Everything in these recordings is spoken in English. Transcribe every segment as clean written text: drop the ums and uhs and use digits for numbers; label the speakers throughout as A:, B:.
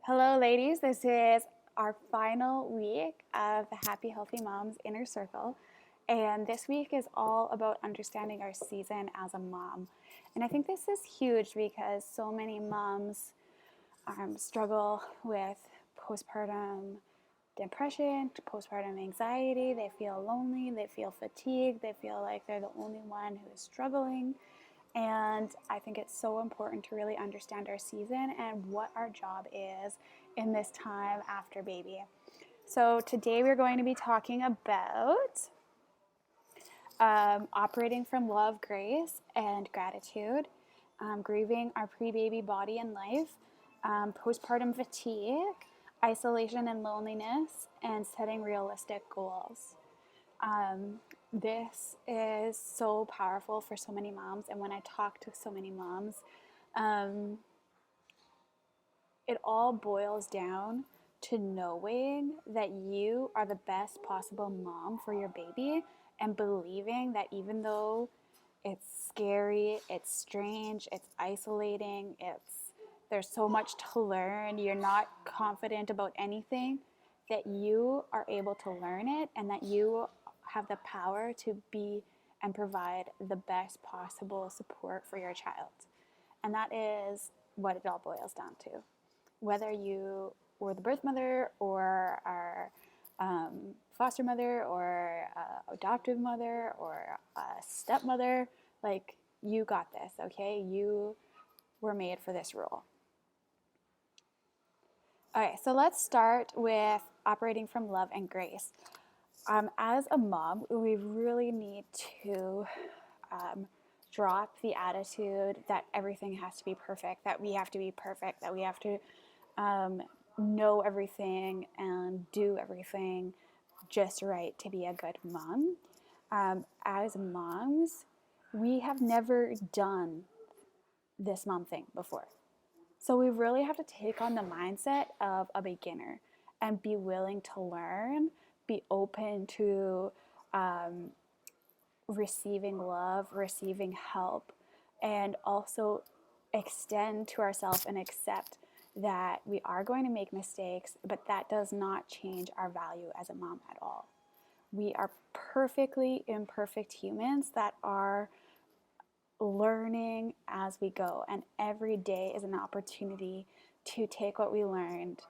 A: Hello, ladies. This is our final week of the Happy Healthy Moms Inner Circle. And this week is all about understanding our season as a mom. And I think this is huge because so many moms struggle with postpartum depression, postpartum anxiety. They feel lonely, they feel fatigued, they feel like they're the only one who is struggling. And I think it's so important to really understand our season and what our job is in this time after baby. So, today we're going to be talking about operating from love, grace, and gratitude, grieving our pre baby body and life, postpartum fatigue, isolation and loneliness, and setting realistic goals. This is so powerful for so many moms. And when I talk to so many moms, um, it all boils down to knowing that you are the best possible mom for your baby and believing that even though it's scary, it's strange, it's isolating, there's so much to learn, you're not confident about anything, that you are able to learn it and that you have the power to be and provide the best possible support for your child. And that is what it all boils down to. Whether you were the birth mother or are foster mother or adoptive mother or a stepmother, like, you got this, okay? You were made for this role. Okay, so let's start with operating from love and grace. As a mom, we really need to drop the attitude that everything has to be perfect, that we have to be perfect, that we have to know everything and do everything just right to be a good mom. As moms, we have never done this mom thing before. So we really have to take on the mindset of a beginner and be willing to learn, be open to receiving love, receiving help, and also extend to ourselves and accept that we are going to make mistakes, but that does not change our value as a mom at all. We are perfectly imperfect humans that are learning as we go, and every day is an opportunity to take what we learned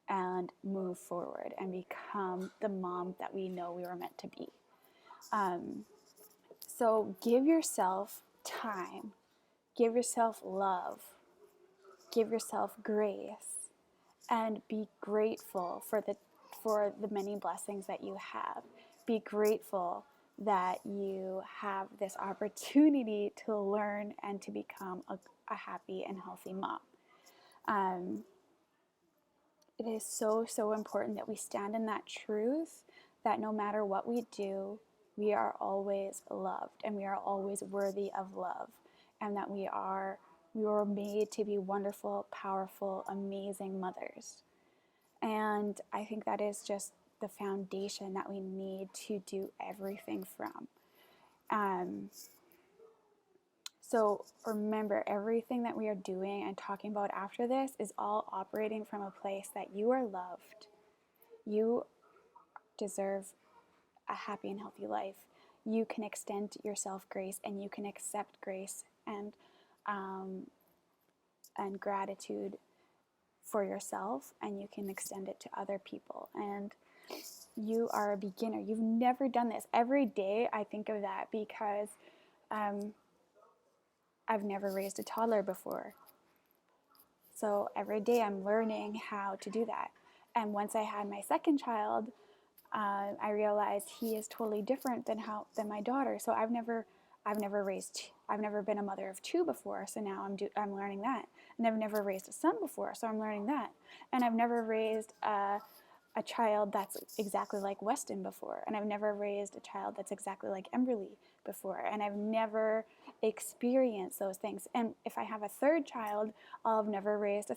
A: and move forward and become the mom that we know we were meant to be. So give yourself time, give yourself love, give yourself grace, and be grateful for the many blessings that you have. Be grateful that you have this opportunity to learn and to become a happy and healthy mom. It is so important that we stand in that truth, that no matter what we do, we are always loved and we are always worthy of love, and that we were made to be wonderful, powerful, amazing mothers. And I think that is just the foundation that we need to do everything from. So remember, everything that we are doing and talking about after this is all operating from a place that you are loved. You deserve a happy and healthy life. You can extend yourself grace, and you can accept grace and gratitude for yourself, and you can extend it to other people. And you are a beginner. You've never done this. Every day I think of that because I've never raised a toddler before. So every day I'm learning how to do that. And once I had my second child, I realized he is totally different than my daughter. So I've never been a mother of two before. So now I'm learning that. And I've never raised a son before. So I'm learning that. And I've never raised a child that's exactly like Weston before. And I've never raised a child that's exactly like Emberly before. And I've never experienced those things. And if I have a third child, I'll have never raised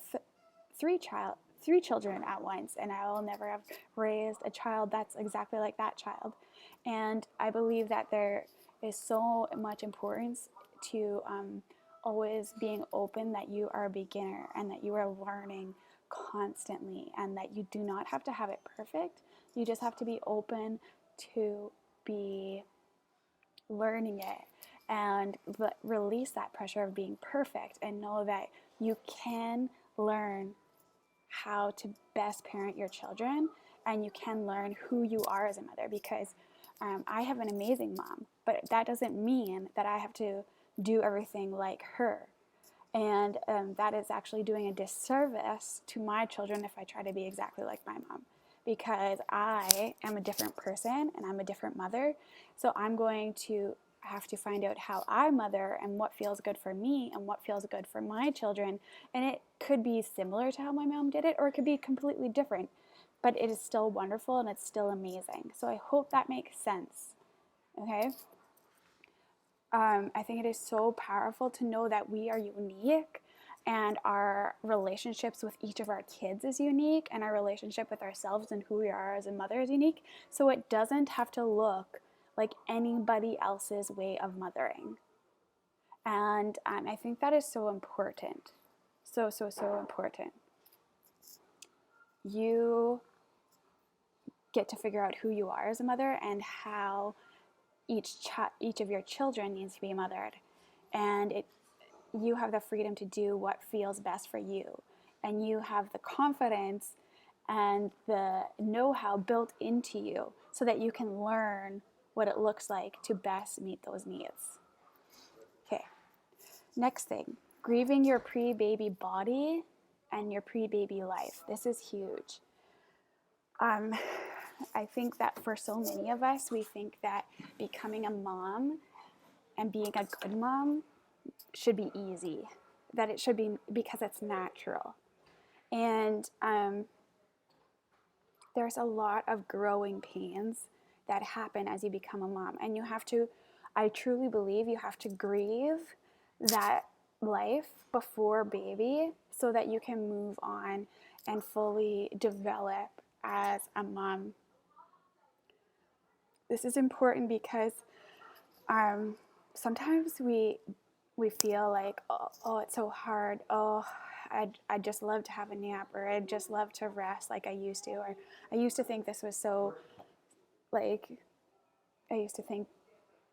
A: three children at once, and I will never have raised a child that's exactly like that child. And I believe that there is so much importance to always being open that you are a beginner and that you are learning constantly, and that you do not have to have it perfect. You just have to be open to be learning it and release that pressure of being perfect and know that you can learn how to best parent your children, and you can learn who you are as a mother, because I have an amazing mom, but that doesn't mean that I have to do everything like her. And that is actually doing a disservice to my children if I try to be exactly like my mom, because I am a different person and I'm a different mother. So I'm going to have to find out how I mother and what feels good for me and what feels good for my children. And it could be similar to how my mom did it, or it could be completely different, but it is still wonderful and it's still amazing. So I hope that makes sense. Okay. I think it is so powerful to know that we are unique, and our relationships with each of our kids is unique, and our relationship with ourselves and who we are as a mother is unique. So it doesn't have to look like anybody else's way of mothering. And I think that is so important. So, so, so important. You get to figure out who you are as a mother and how each of your children needs to be mothered, and you have the freedom to do what feels best for you, and you have the confidence and the know-how built into you so that you can learn what it looks like to best meet those needs. Okay, next thing, grieving your pre-baby body and your pre-baby life. This is huge. I think that for so many of us, we think that becoming a mom and being a good mom should be easy, that it should be because it's natural. And there's a lot of growing pains that happen as you become a mom. And you have to, I truly believe you have to grieve that life before baby so that you can move on and fully develop as a mom. This is important because sometimes we feel like, oh, it's so hard. Oh, I'd just love to have a nap, or I'd just love to rest like I used to. Or I used to think this was so, like, I used to think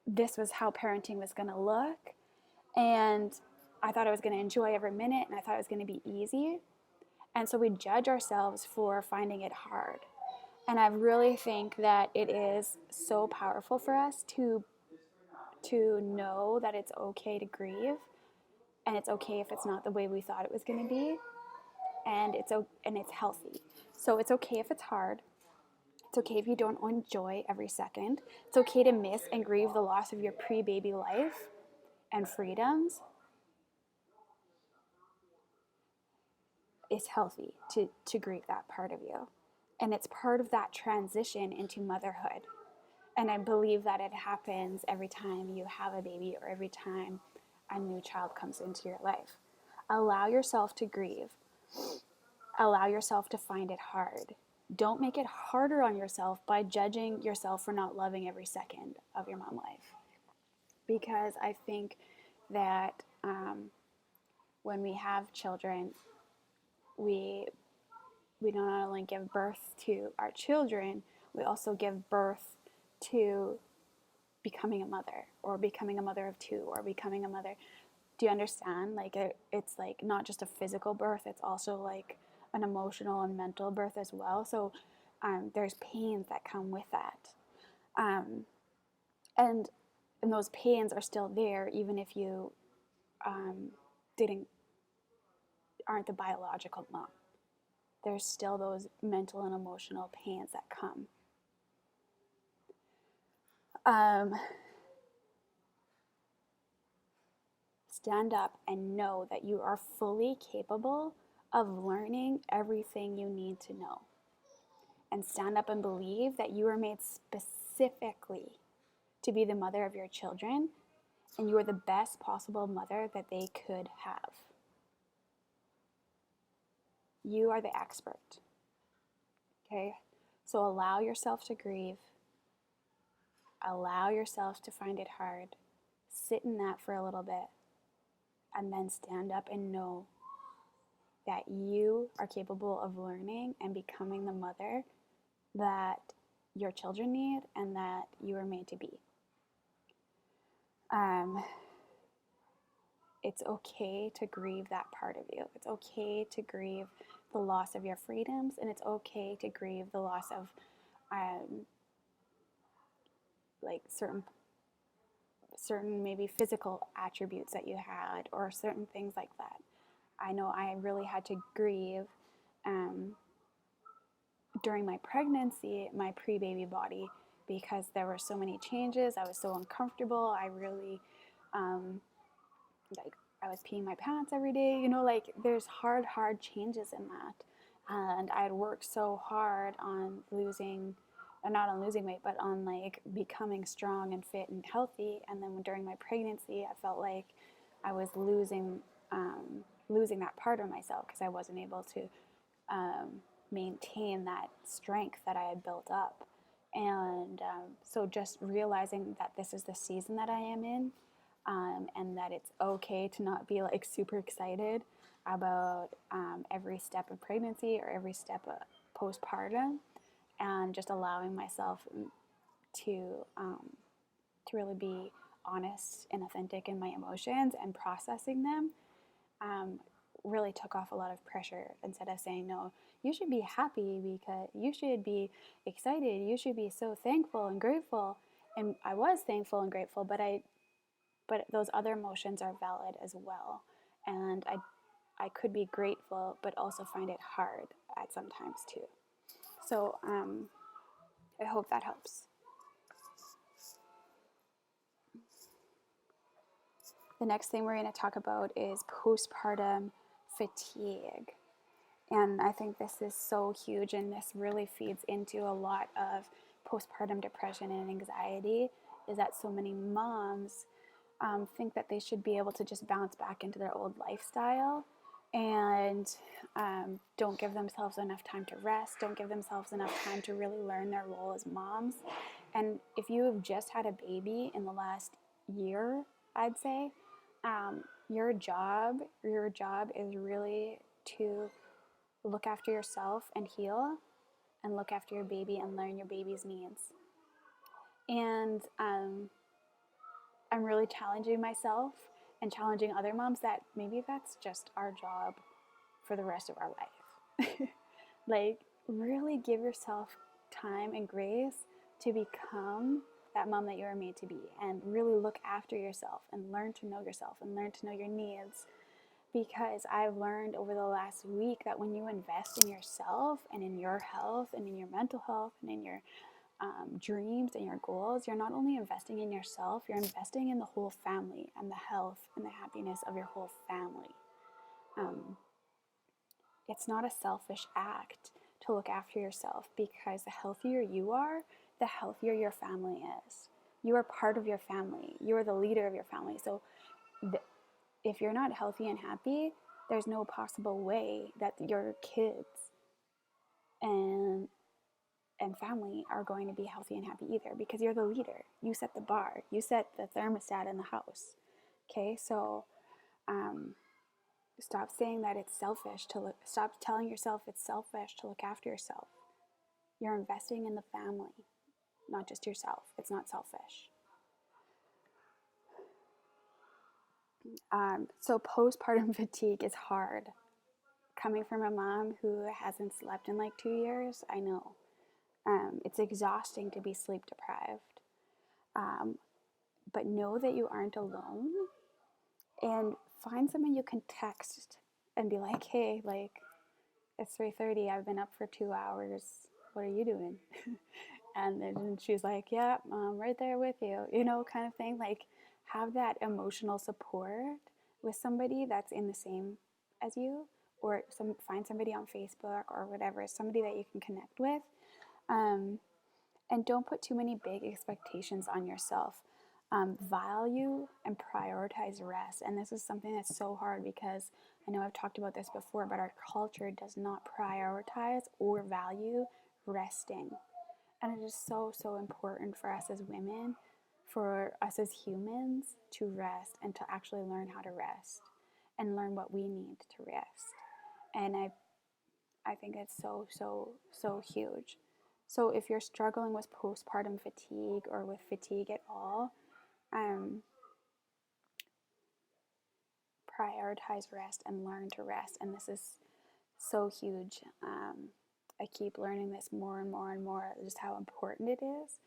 A: this was how parenting was going to look. And I thought I was going to enjoy every minute, and I thought it was going to be easy. And so we judge ourselves for finding it hard. And I really think that it is so powerful for us to know that it's okay to grieve, and it's okay if it's not the way we thought it was going to be, and it's healthy. So it's okay if it's hard. It's okay if you don't enjoy every second. It's okay to miss and grieve the loss of your pre-baby life and freedoms. It's healthy to grieve that part of you. And it's part of that transition into motherhood. And I believe that it happens every time you have a baby or every time a new child comes into your life. Allow yourself to grieve. Allow yourself to find it hard. Don't make it harder on yourself by judging yourself for not loving every second of your mom life. Because I think that when we have children, we not only give birth to our children, we also give birth to becoming a mother, or becoming a mother of two, or becoming a mother. Do you understand? Like it's like not just a physical birth, it's also like an emotional and mental birth as well. So there's pains that come with that. And those pains are still there even if you aren't the biological mom. There's still those mental and emotional pains that come. Stand up and know that you are fully capable of learning everything you need to know. And stand up and believe that you are made specifically to be the mother of your children, and you are the best possible mother that they could have. You are the expert. Okay? So allow yourself to grieve. Allow yourself to find it hard. Sit in that for a little bit. And then stand up and know that you are capable of learning and becoming the mother that your children need and that you were made to be. It's okay to grieve that part of you. It's okay to grieve the loss of your freedoms, and it's okay to grieve the loss of like certain maybe physical attributes that you had, or certain things like that. I know I really had to grieve during my pregnancy, my pre-baby body, because there were so many changes. I was so uncomfortable. I really like I was peeing my pants every day. You know, like there's hard changes in that. And I had worked so hard on losing, not on losing weight, but on like becoming strong and fit and healthy. And then during my pregnancy, I felt like I was losing that part of myself because I wasn't able to maintain that strength that I had built up. And so just realizing that this is the season that I am in, and that it's okay to not be like super excited about every step of pregnancy or every step of postpartum, and just allowing myself to really be honest and authentic in my emotions and processing them, really took off a lot of pressure. Instead of saying, no, you should be happy, because you should be excited, you should be so thankful and grateful. And I was thankful and grateful, but those other emotions are valid as well. And I could be grateful, but also find it hard at sometimes too. So I hope that helps. The next thing we're going to talk about is postpartum fatigue. And I think this is so huge, and this really feeds into a lot of postpartum depression and anxiety, is that so many moms think that they should be able to just bounce back into their old lifestyle, and don't give themselves enough time to rest, don't give themselves enough time to really learn their role as moms. And if you have just had a baby in the last year, I'd say, your job is really to look after yourself and heal, and look after your baby and learn your baby's needs. And I'm really challenging myself and challenging other moms that maybe that's just our job for the rest of our life. Like, really give yourself time and grace to become that mom that you are made to be, and really look after yourself and learn to know yourself and learn to know your needs. Because I've learned over the last week that when you invest in yourself and in your health and in your mental health and in your dreams and your goals, you're not only investing in yourself, you're investing in the whole family and the health and the happiness of your whole family. It's not a selfish act to look after yourself, because the healthier you are, the healthier your family is. You are part of your family. You are the leader of your family. So if you're not healthy and happy, there's no possible way that your kids and family are going to be healthy and happy either, because you're the leader. You set the bar. You set the thermostat in the house. Okay, so stop saying that it's selfish stop telling yourself it's selfish to look after yourself. You're investing in the family, not just yourself. It's not selfish. So postpartum fatigue is hard. Coming from a mom who hasn't slept in like 2 years, I know. It's exhausting to be sleep deprived. But know that you aren't alone, and find someone you can text and be like, hey, like, it's 3:30, I've been up for 2 hours. What are you doing? And then she's like, yeah, I'm right there with you, you know, kind of thing. Like, have that emotional support with somebody that's in the same as you, or find somebody on Facebook or whatever, somebody that you can connect with. And don't put too many big expectations on yourself. Value and prioritize rest. And this is something that's so hard, because I know I've talked about this before, but our culture does not prioritize or value resting. And it is so, so important for us as women, for us as humans, to rest and to actually learn how to rest and learn what we need to rest. And I think it's so huge. So if you're struggling with postpartum fatigue or with fatigue at all, prioritize rest and learn to rest. And this is so huge. I keep learning this more and more and more, just how important it is,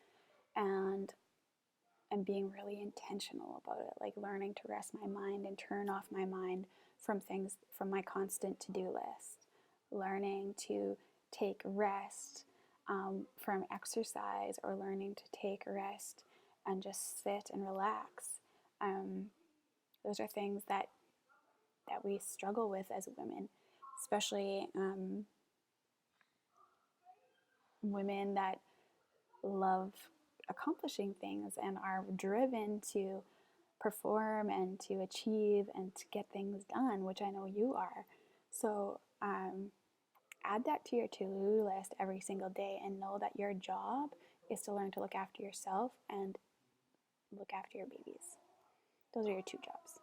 A: and being really intentional about it, like learning to rest my mind and turn off my mind from things, from my constant to-do list, learning to take rest from exercise, or learning to take rest and just sit and relax. Those are things that we struggle with as women, especially women that love accomplishing things and are driven to perform and to achieve and to get things done, which I know you are. So add that to your to-do list every single day, and know that your job is to learn to look after yourself and look after your babies. Those are your two jobs.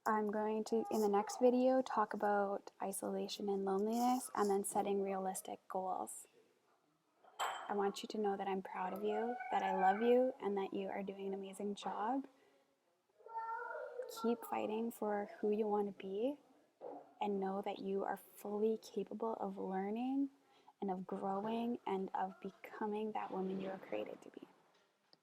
A: I'm going to, in the next video, talk about isolation and loneliness, and then setting realistic goals. I want you to know that I'm proud of you, that I love you, and that you are doing an amazing job. Keep fighting for who you want to be, and know that you are fully capable of learning and of growing and of becoming that woman you were created to be.